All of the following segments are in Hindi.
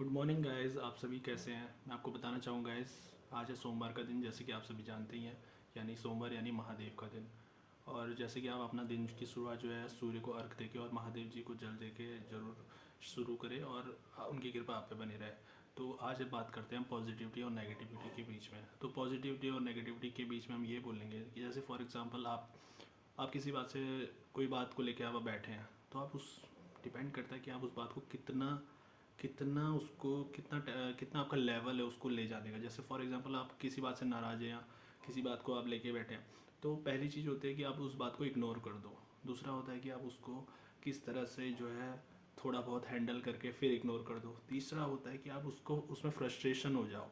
गुड मॉर्निंग गाइस, आप सभी कैसे हैं। मैं आपको बताना चाहूँगा गाइस, आज है सोमवार का दिन, जैसे कि आप सभी जानते ही हैं। यानी सोमवार यानी महादेव का दिन। और जैसे कि आप अपना दिन की शुरुआत जो है सूर्य को अर्घ देके और महादेव जी को जल देके ज़रूर शुरू करें और उनकी कृपा आप पे बनी रहे। तो आज बात करते हैं पॉजिटिविटी और नेगेटिविटी के बीच में। तो पॉजिटिविटी और नेगेटिविटी के बीच में हम ये बोलेंगे कि जैसे फॉर एग्जांपल आप किसी बात से कोई बात को लेके आप बैठे हैं, तो आप उस डिपेंड करता है कि आप उस बात को कितना कितना उसको कितना कितना आपका लेवल है उसको ले जाने का। जैसे फॉर एग्जांपल आप किसी बात से नाराज़ हैं या किसी बात को आप लेके बैठे हैं, तो पहली चीज़ होती है कि आप उस बात को इग्नोर कर दो। दूसरा होता है कि आप उसको किस तरह से जो है थोड़ा बहुत हैंडल करके फिर इग्नोर कर दो। तीसरा होता है कि आप उसको उसमें फ्रस्ट्रेशन हो जाओ,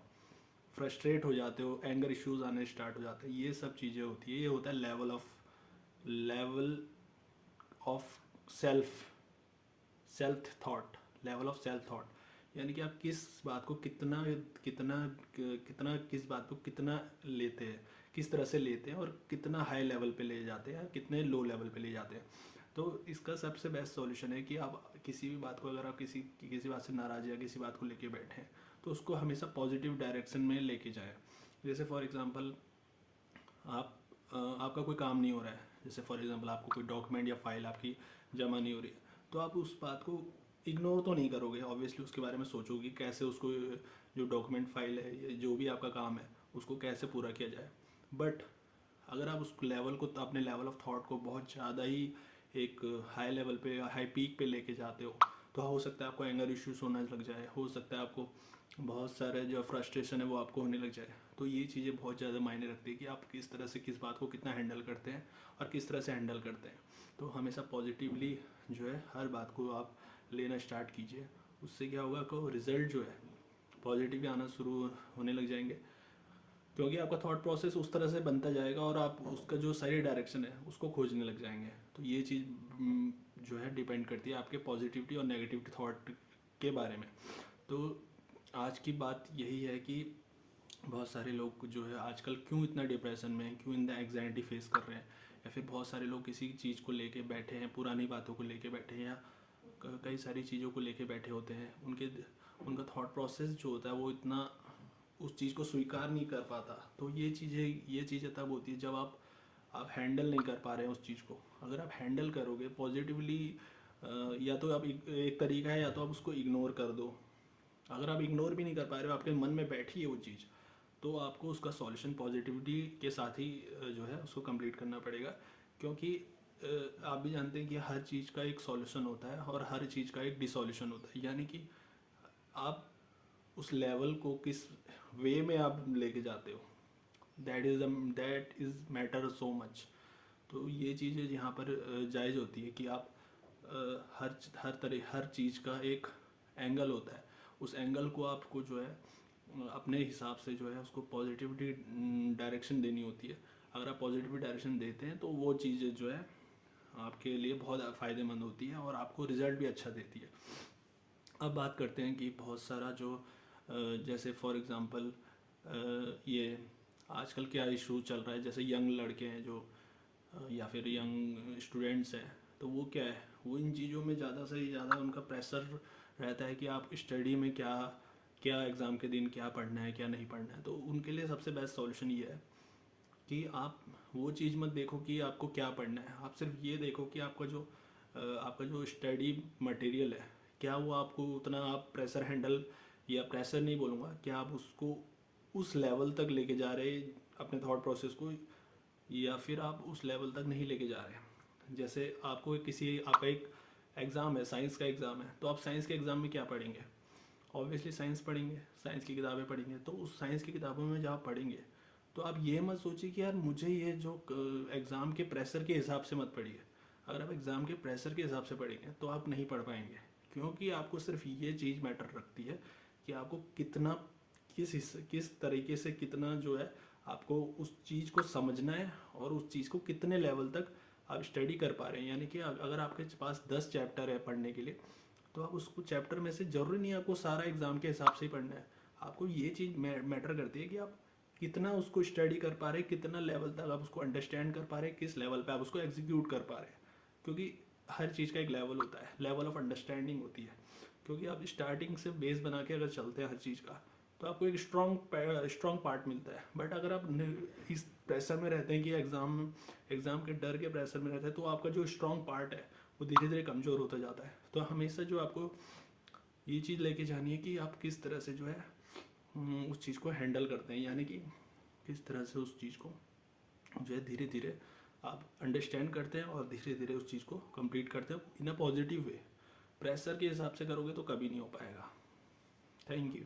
फ्रस्ट्रेट हो जाते हो, एंगर इश्यूज आने स्टार्ट हो जाते हैं। ये सब चीज़ें होती है। ये होता है level of self self thought level of self thought. यानी कि आप किस बात को कितना कितना कितना किस बात को कितना लेते हैं, किस तरह से लेते हैं और कितना हाई लेवल पे ले जाते हैं, कितने लो लेवल पे ले जाते हैं। तो इसका सबसे बेस्ट सॉल्यूशन है कि आप किसी भी बात को, अगर आप किसी बात से नाराज़ या किसी बात को लेके बैठे हैं, तो उसको हमेशा पॉजिटिव डायरेक्शन में लेके जाएं। जैसे फॉर एग्जांपल आप आपका कोई काम नहीं हो रहा है, जैसे फॉर एग्जांपल आपको कोई डॉक्यूमेंट या फाइल आपकी जमा नहीं हो रही है, तो आप उस बात को इग्नोर तो नहीं करोगे। ऑब्वियसली उसके बारे में सोचोगे कैसे उसको, जो डॉक्यूमेंट फाइल है या जो भी आपका काम है, उसको कैसे पूरा किया जाए। बट अगर आप उस लेवल को, अपने लेवल ऑफ थॉट को बहुत ज़्यादा ही एक हाई लेवल पे, हाई पीक पे लेके जाते हो, तो हो सकता है आपको एंगर इश्यूज होने लग जाए, हो सकता है आपको बहुत सारे जो फ्रस्ट्रेशन है वो आपको होने लग जाए। तो ये चीज़ें बहुत ज़्यादा मायने रखती है कि आप किस तरह से किस बात को कितना हैंडल करते हैं और किस तरह से हैंडल करते हैं। तो हमेशा पॉजिटिवली जो है हर बात को आप लेना स्टार्ट कीजिए। उससे क्या होगा को रिज़ल्ट जो है पॉजिटिव आना शुरू होने लग जाएंगे, क्योंकि आपका थॉट प्रोसेस उस तरह से बनता जाएगा और आप उसका जो सही डायरेक्शन है उसको खोजने लग जाएंगे। तो ये चीज़ जो है डिपेंड करती है आपके पॉजिटिविटी और नेगेटिविटी थॉट के बारे में। तो आज की बात यही है कि बहुत सारे लोग जो है आजकल क्यों इतना डिप्रेशन में हैं, क्यों इन द एग्जाइटी फेस कर रहे हैं, या फिर बहुत सारे लोग किसी चीज़ को लेके बैठे हैं, पुरानी बातों को लेके बैठे हैं, या कई सारी चीज़ों को लेके बैठे होते हैं। उनका थॉट प्रोसेस जो होता है वो इतना उस चीज़ को स्वीकार नहीं कर पाता। तो ये चीज़ें तब होती है जब आप हैंडल नहीं कर पा रहे हैं उस चीज़ को। अगर आप हैंडल करोगे पॉजिटिवली, या तो आप एक तरीका है, या तो आप उसको इग्नोर कर दो। अगर आप इग्नोर भी नहीं कर पा रहे हो, आपके मन में बैठी है वो चीज़, तो आपको उसका सॉल्यूशन पॉजिटिविटी के साथ ही जो है उसको कंप्लीट करना पड़ेगा। क्योंकि आप भी जानते हैं कि हर चीज़ का एक सॉल्यूशन होता है और हर चीज़ का एक डिसॉल्यूशन होता है। यानी कि आप उस लेवल को किस वे में आप लेके जाते हो, that is matter so much. तो ये चीज़ें यहाँ पर जायज़ होती है कि आप हर चीज़ का एक एंगल होता है, उस एंगल को आपको जो है अपने हिसाब से जो है उसको पॉजिटिविटी डायरेक्शन देनी होती है। अगर आप पॉजिटिव डायरेक्शन देते हैं तो वो चीज़ें जो है आपके लिए बहुत फ़ायदेमंद होती है और आपको रिज़ल्ट भी अच्छा देती है। अब बात करते हैं कि बहुत सारा जो जैसे फॉर एग्ज़ाम्पल ये आजकल क्या इशू चल रहा है, जैसे यंग लड़के हैं जो या फिर यंग स्टूडेंट्स हैं, तो वो क्या है, वो इन चीज़ों में ज़्यादा से ज़्यादा उनका प्रेशर रहता है कि आप स्टडी में क्या क्या एग्ज़ाम के दिन क्या पढ़ना है क्या नहीं पढ़ना है। तो उनके लिए सबसे बेस्ट सॉल्यूशन ये है कि आप वो चीज़ मत देखो कि आपको क्या पढ़ना है, आप सिर्फ ये देखो कि आपका जो स्टडी मटेरियल है, क्या वो आपको उतना, आप प्रेशर हैंडल, या प्रेशर नहीं बोलूँगा, क्या आप उसको उस लेवल तक लेके जा रहे हैं अपने थॉट प्रोसेस को, या फिर आप उस लेवल तक नहीं लेके जा रहे। जैसे आपका एक एग्ज़ाम है, साइंस का एग्ज़ाम है, तो आप साइंस के एग्ज़ाम में क्या पढ़ेंगे? ऑब्वियसली साइंस पढ़ेंगे, साइंस की किताबें पढ़ेंगे। तो उस साइंस की किताबों में जब आप पढ़ेंगे, तो आप ये मत सोचिए कि यार मुझे ये जो एग्ज़ाम के प्रेशर के हिसाब से मत पढ़िए। अगर आप एग्ज़ाम के प्रेशर के हिसाब से पढ़ेंगे तो आप नहीं पढ़ पाएंगे, क्योंकि आपको सिर्फ ये चीज़ मैटर रखती है कि आपको कितना, किस तरीके से कितना जो है आपको उस चीज़ को समझना है और उस चीज़ को कितने लेवल तक आप स्टडी कर पा रहे हैं। यानी कि अगर आपके पास 10 चैप्टर है पढ़ने के लिए, तो आप उसको चैप्टर में से ज़रूरी नहीं है आपको सारा एग्ज़ाम के हिसाब से ही पढ़ना है। आपको ये चीज़ मैटर करती है कि आप कितना उसको स्टडी कर पा रहे हैं, कितना लेवल तक आप उसको अंडरस्टैंड कर पा रहे हैं, किस लेवल पे आप उसको एग्जीक्यूट कर पा रहे हैं। क्योंकि हर चीज़ का एक लेवल होता है, लेवल ऑफ अंडरस्टैंडिंग होती है। क्योंकि आप स्टार्टिंग से बेस बना के अगर चलते हैं हर चीज़ का तो आपको एक स्ट्रॉन्ग पार्ट मिलता है। बट अगर आप इस प्रेशर में रहते हैं कि एग्ज़ाम के डर के प्रेशर में रहते हैं तो आपका जो स्ट्रॉन्ग पार्ट है वो धीरे धीरे कमज़ोर होता जाता है। तो हमेशा जो आपको ये चीज़ लेके जानी है कि आप किस तरह से जो है उस चीज़ को हैंडल करते हैं, यानी कि किस तरह से उस चीज़ को जो है धीरे धीरे आप अंडरस्टैंड करते हैं और धीरे धीरे उस चीज़ को कंप्लीट करते हैं इन अ पॉजिटिव वे। प्रेशर के हिसाब से करोगे तो कभी नहीं हो पाएगा। Thank you.